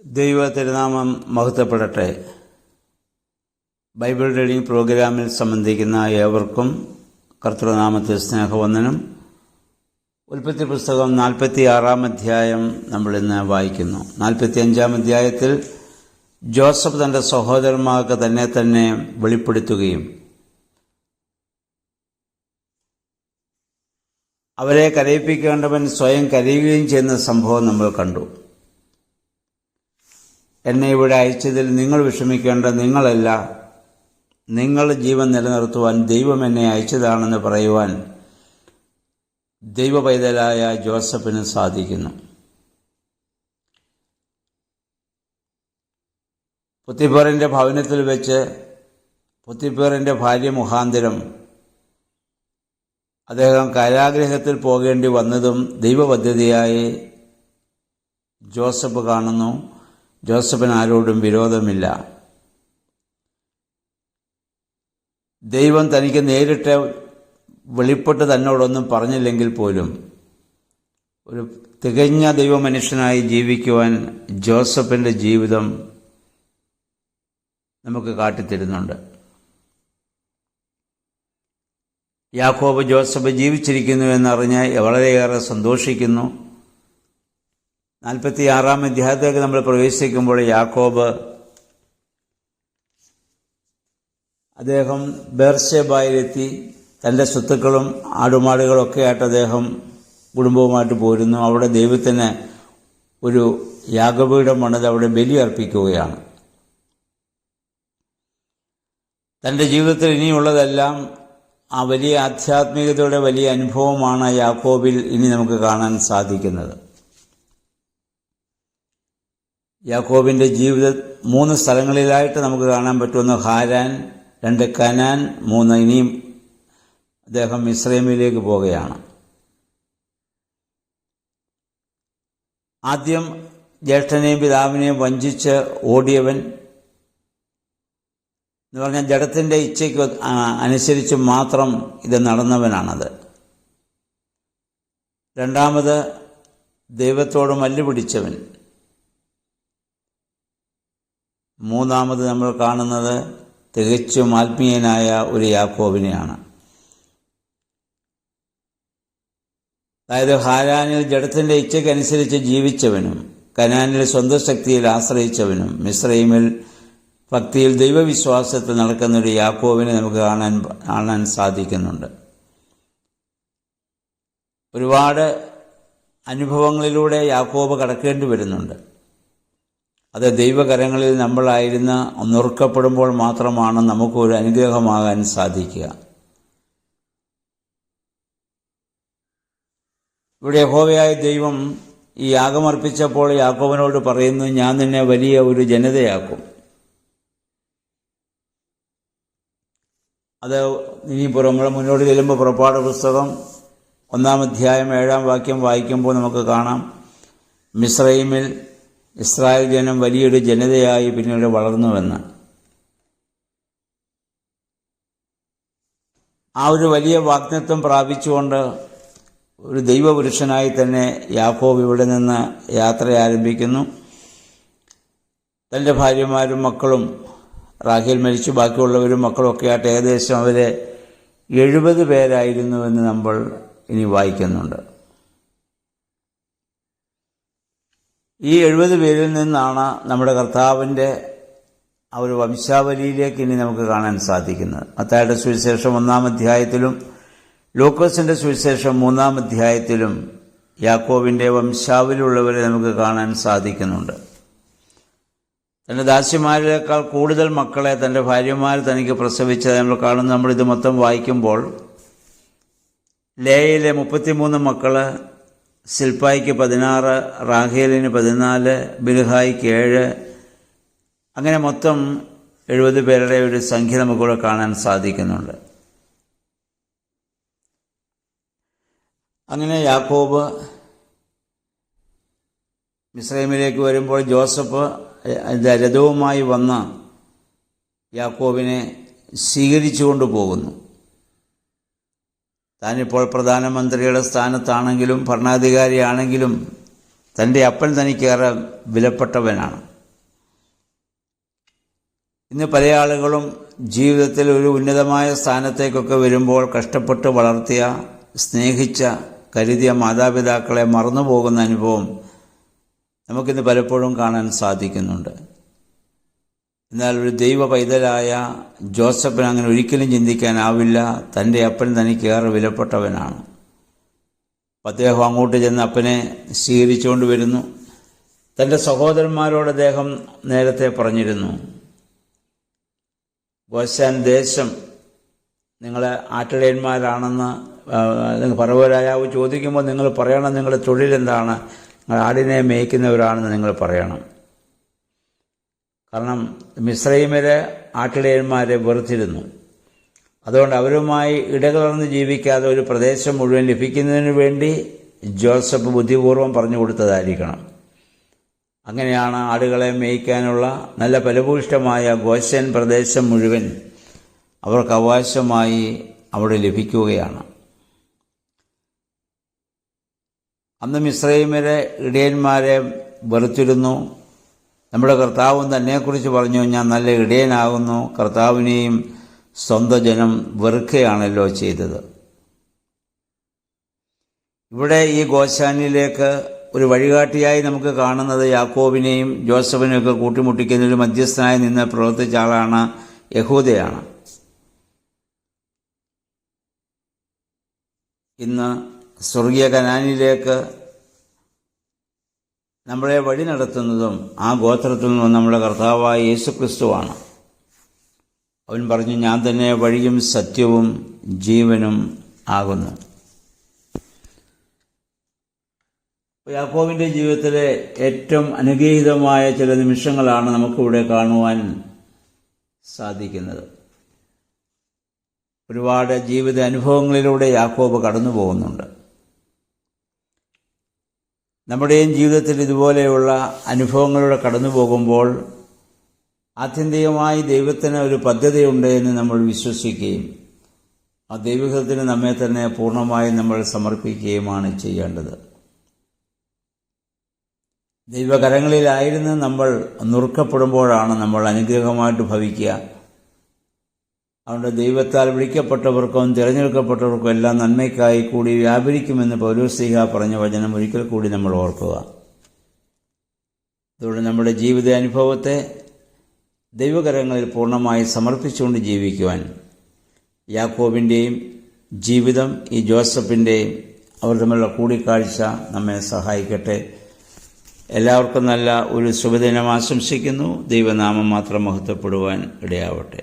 ദൈവ തിരുനാമം മഹത്വപ്പെടട്ടെ. Bible reading പ്രോഗ്രാമിൽ സംബന്ധിക്കുന്ന ഏവർക്കും കർത്തൃനാമത്തിൽ സ്നേഹവന്ദനം. ഉൽപ്പത്തി പുസ്തകം 46 അധ്യായം നമ്മൾ ഇന്ന് വായിക്കുന്നു. 45 അധ്യായത്തിൽ ജോസഫ് തൻ്റെ സഹോദരന്മാർക്ക് തന്നെ വെളിപ്പെടുത്തുകയും അവരെ കരയിപ്പിക്കേണ്ടവൻ സ്വയം കരയുകയും ചെയ്യുന്ന സംഭവം നമ്മൾ കണ്ടു. എന്നെ ഇവിടെ അയച്ചതിൽ നിങ്ങൾ വിഷമിക്കേണ്ട, നിങ്ങളല്ല, നിങ്ങളുടെ ജീവൻ നിലനിർത്തുവാൻ ദൈവം എന്നെ അയച്ചതാണെന്ന് പറയുവാൻ ദൈവ പൈതലായ ജോസഫിന് സാധിക്കുന്നു. പൊത്തിഫേറിൻ്റെ ഭവനത്തിൽ വെച്ച് പൊത്തിഫേറിൻ്റെ ഭാര്യ മുഖാന്തരം അദ്ദേഹം കാരാഗൃഹത്തിൽ പോകേണ്ടി വന്നതും ദൈവപദ്ധതിയായി ജോസഫ് കാണുന്നു. ജോസഫിന് ആരോടും വിരോധമില്ല. ദൈവം തനിക്ക് നേരിട്ട് വെളിപ്പെട്ട് തന്നോടൊന്നും പറഞ്ഞില്ലെങ്കിൽ പോലും ഒരു തികഞ്ഞ ദൈവമനുഷ്യനായി ജീവിക്കുവാൻ ജോസഫിൻ്റെ ജീവിതം നമുക്ക് കാട്ടിത്തരുന്നുണ്ട്. യാക്കോബ് ജോസഫ് ജീവിച്ചിരിക്കുന്നു എന്നറിഞ്ഞ് വളരെയേറെ സന്തോഷിക്കുന്നു. 46 അധ്യായത്തിലേക്ക് നമ്മൾ പ്രവേശിക്കുമ്പോൾ യാക്കോബ് അദ്ദേഹം ബേർശേബയിലെത്തി തൻ്റെ സ്വത്തുക്കളും ആടുമാടുകളൊക്കെ ആയിട്ട് അദ്ദേഹം കുടുംബവുമായിട്ട് പോരുന്നു. അവിടെ ദൈവത്തിന് ഒരു യാഗപീഠം പണിത് അവിടെ ബലി അർപ്പിക്കുകയാണ്. തൻ്റെ ജീവിതത്തിൽ ഇനിയുള്ളതെല്ലാം ആ വലിയ ആധ്യാത്മികതയുടെ വലിയ അനുഭവമാണ് യാക്കോബിൽ ഇനി നമുക്ക് കാണാൻ സാധിക്കുന്നത്. യാക്കോബിൻ്റെ ജീവിതം 3 സ്ഥലങ്ങളിലായിട്ട് നമുക്ക് കാണാൻ പറ്റുന്ന ഹാരാൻ, 2 കനാൻ, 3 ഇനിയും അദ്ദേഹം മിസ്രൈമിലേക്ക് പോവുകയാണ്. ആദ്യം ജ്യേഷ്ഠനെയും പിതാവിനെയും വഞ്ചിച്ച് ഓടിയവൻ എന്ന് പറഞ്ഞാൽ ജഡത്തിൻ്റെ ഇച്ഛയ്ക്ക് അനുസരിച്ച് മാത്രം ഇത് നടന്നവനാണത്. രണ്ടാമത് ദൈവത്തോട് മല്ലുപിടിച്ചവൻ. മൂന്നാമത് നമ്മൾ കാണുന്നത് തികച്ചും ആത്മീയനായ ഒരു യാക്കോബിനെയാണ്. അതായത് ഹാരാനിൽ ജഡത്തിൻ്റെ ഇച്ഛയ്ക്കനുസരിച്ച് ജീവിച്ചവനും കനാനിൽ സ്വന്തം ശക്തിയിൽ ആശ്രയിച്ചവനും മിസ്രൈമിൽ ഭക്തിയിൽ ദൈവവിശ്വാസത്തിൽ നടക്കുന്നൊരു യാക്കോബിനെ നമുക്ക് കാണാൻ സാധിക്കുന്നുണ്ട്. ഒരുപാട് അനുഭവങ്ങളിലൂടെ യാക്കോബ് കടക്കേണ്ടി വരുന്നുണ്ട്. അത് ദൈവകരങ്ങളിൽ നമ്മളായിരുന്ന ഒന്നൊറുക്കപ്പെടുമ്പോൾ മാത്രമാണ് നമുക്കൊരു അനുഗ്രഹമാകാൻ സാധിക്കുക. ഇവിടെ യഹോവയായ ദൈവം ഈ യാഗമർപ്പിച്ചപ്പോൾ യാക്കോബിനോട് പറയുന്നു, ഞാൻ നിന്നെ വലിയ ഒരു ജനതയാക്കും. അത് ഇനി നമ്മൾ മുന്നോട്ട് ചെല്ലുമ്പോൾ പുറപ്പാട് പുസ്തകം 1 അധ്യായം 7 വാക്യം വായിക്കുമ്പോൾ നമുക്ക് കാണാം, മിസ്രൈമിൽ ഇസ്രായേൽ ജനം വലിയൊരു ജനതയായി പിന്നീട് വളർന്നുവെന്ന്. ആ ഒരു വലിയ വാഗ്ദത്തം പ്രാപിച്ചുകൊണ്ട് ഒരു ദൈവപുരുഷനായി തന്നെ യാക്കോബ് ഇവിടെ നിന്ന് യാത്ര ആരംഭിക്കുന്നു. തൻ്റെ ഭാര്യമാരും മക്കളും, റാഹേൽ മരിച്ചു ബാക്കിയുള്ളവരും മക്കളൊക്കെ ആയിട്ട് ഏകദേശം അവരെ 70 പേരായിരുന്നുവെന്ന് നമ്മൾ ഇനി വായിക്കുന്നുണ്ട്. ഈ 70 പേരിൽ നിന്നാണ് നമ്മുടെ കർത്താവിൻ്റെ ആ ഒരു വംശാവലിയിലേക്ക് ഇനി നമുക്ക് കാണാൻ സാധിക്കുന്നത്. മത്തായിയുടെ സുവിശേഷം 1 അധ്യായത്തിലും ലൂക്കോസിൻ്റെ സുവിശേഷം 3 അധ്യായത്തിലും യാക്കോബിൻ്റെ വംശാവലിയുള്ളവരെ നമുക്ക് കാണാൻ സാധിക്കുന്നുണ്ട്. തൻ്റെ ദാസിമാരേക്കാൾ കൂടുതൽ മക്കളെ തൻ്റെ ഭാര്യമാർ തനിക്ക് പ്രസവിച്ചത് നമ്മൾ കാണുന്നു. നമ്മളിത് മൊത്തം വായിക്കുമ്പോൾ ലേയയിലെ 33 മക്കൾ, സിൽപ്പായിക്ക് 16, റാഹേലിന് 14, ബിൽഹായിക്ക് 7, അങ്ങനെ മൊത്തം 70 പേരുടെ ഒരു സംഖ്യ നമുക്കിവിടെ കാണാൻ സാധിക്കുന്നുണ്ട്. അങ്ങനെ യാക്കോബ് മിസ്രൈമിലേക്ക് വരുമ്പോൾ ജോസഫ് രഥവുമായി വന്ന് യാക്കോബിനെ സ്വീകരിച്ചുകൊണ്ട് പോകുന്നു. താനിപ്പോൾ പ്രധാനമന്ത്രിയുടെ സ്ഥാനത്താണെങ്കിലും ഭരണാധികാരിയാണെങ്കിലും തൻ്റെ അപ്പൻ തനിക്കേറെ വിലപ്പെട്ടവനാണ്. ഇന്ന് പല ആളുകളും ജീവിതത്തിൽ ഒരു ഉന്നതമായ സ്ഥാനത്തേക്കൊക്കെ വരുമ്പോൾ കഷ്ടപ്പെട്ട് വളർത്തിയ, സ്നേഹിച്ച, കരുതിയ മാതാപിതാക്കളെ മറന്നുപോകുന്ന അനുഭവം നമുക്കിന്ന് പലപ്പോഴും കാണാൻ സാധിക്കുന്നുണ്ട്. എന്നാൽ ഒരു ദൈവ പൈതലായ ജോസഫിന് അങ്ങനെ ഒരിക്കലും ചിന്തിക്കാനാവില്ല. തൻ്റെ അപ്പൻ തനിക്കേറെ വിലപ്പെട്ടവനാണ്. അദ്ദേഹം അങ്ങോട്ട് ചെന്ന് അപ്പനെ സ്വീകരിച്ചുകൊണ്ട് വരുന്നു. തൻ്റെ സഹോദരന്മാരോട് അദ്ദേഹം നേരത്തെ പറഞ്ഞിരുന്നു, ഗോശാൻ ദേശം നിങ്ങളെ ആട്ടിടയന്മാരാണെന്ന് ഫറവോരാജാവ് ചോദിക്കുമ്പോൾ നിങ്ങൾ പറയണം, നിങ്ങളുടെ തൊഴിലെന്താണ്, നിങ്ങൾ ആടിനെ മേയ്ക്കുന്നവരാണെന്ന് നിങ്ങൾ പറയണം. കാരണം മിസ്രൈമിലെ ആട്ടിടയന്മാരെ വെറുത്തിരുന്നു. അതുകൊണ്ട് അവരുമായി ഇടകലർന്ന് ജീവിക്കാതെ ഒരു പ്രദേശം മുഴുവൻ ലഭിക്കുന്നതിന് വേണ്ടി ജോസഫ് ബുദ്ധിപൂർവ്വം പറഞ്ഞു കൊടുത്തതായിരിക്കണം. അങ്ങനെയാണ് ആടുകളെ മേയ്ക്കാനുള്ള നല്ല ഫലഭൂയിഷ്ഠമായ ഗോശൻ പ്രദേശം മുഴുവൻ അവർക്ക് അവകാശമായി അവിടെ ലഭിക്കുകയാണ്. അന്ന് മിസ്രൈമിലെ ഇടയന്മാരെ വെറുത്തിരുന്നു. നമ്മുടെ കർത്താവും തന്നെക്കുറിച്ച് പറഞ്ഞു, ഞാൻ നല്ല ഇടയനാകുന്നു. കർത്താവിനെയും സ്വന്തം ജനം വെറുക്കുകയാണല്ലോ ചെയ്തത്. ഇവിടെ ഈ ഗോശാനിലേക്ക് ഒരു വഴികാട്ടിയായി നമുക്ക് കാണുന്നത് യാക്കോബിനെയും ജോസഫിനെയൊക്കെ കൂട്ടിമുട്ടിക്കുന്നതിൽ മധ്യസ്ഥനായി നിന്ന് പ്രവർത്തിച്ച ആളാണ് യഹൂദയാണ്. ഇന്ന് സ്വർഗീയ കനാനിലേക്ക് നമ്മളെ വഴി നടത്തുന്നതും ആ ഗോത്രത്തിൽ നിന്നും നമ്മുടെ കർത്താവായ യേശുക്രിസ്തുവാണ്. അവൻ പറഞ്ഞു, ഞാൻ തന്നെ വഴിയും സത്യവും ജീവനും ആകുന്നു. യാക്കോബിൻ്റെ ജീവിതത്തിലെ ഏറ്റവും അനുഗ്രഹീതമായ ചില നിമിഷങ്ങളാണ് നമുക്കിവിടെ കാണുവാൻ സാധിക്കുന്നത്. ഒരുപാട് ജീവിത അനുഭവങ്ങളിലൂടെ യാക്കോബ് കടന്നു പോകുന്നുണ്ട്. നമ്മുടെയും ജീവിതത്തിൽ ഇതുപോലെയുള്ള അനുഭവങ്ങളിലൂടെ കടന്നു പോകുമ്പോൾ ആത്യന്തികമായി ദൈവത്തിന് ഒരു പദ്ധതിയുണ്ട് എന്ന് നമ്മൾ വിശ്വസിക്കുകയും ആ ദൈവത്തിന് നമ്മെ തന്നെ പൂർണ്ണമായും നമ്മൾ സമർപ്പിക്കുകയുമാണ് ചെയ്യേണ്ടത്. ദൈവകരങ്ങളിലായിരുന്നു നമ്മൾ നുറുക്കപ്പെടുമ്പോഴാണ് നമ്മൾ അനുഗ്രഹമായിട്ട് ഭവിക്കുക. അതുകൊണ്ട് ദൈവത്താൽ വിളിക്കപ്പെട്ടവർക്കും തിരഞ്ഞെടുക്കപ്പെട്ടവർക്കും എല്ലാം നന്മയ്ക്കായി കൂടി വ്യാപരിക്കുമെന്ന് പൗലോസ്ലീഹ പറഞ്ഞ വചനം ഒരിക്കൽ കൂടി നമ്മൾ ഓർക്കുക. അതുകൊണ്ട് നമ്മുടെ ജീവിത അനുഭവത്തെ ദൈവകരങ്ങളിൽ പൂർണ്ണമായി സമർപ്പിച്ചുകൊണ്ട് ജീവിക്കുവാൻ യാക്കോബിൻ്റെയും ജീവിതം ഈ ജോസഫിൻ്റെയും അവർ തമ്മിലുള്ള കൂടിക്കാഴ്ച നമ്മെ സഹായിക്കട്ടെ. എല്ലാവർക്കും നല്ല ഒരു ശുഭദിനം ആശംസിക്കുന്നു. ദൈവനാമം മാത്രം മഹത്വപ്പെടുവാൻ ഇടയാവട്ടെ.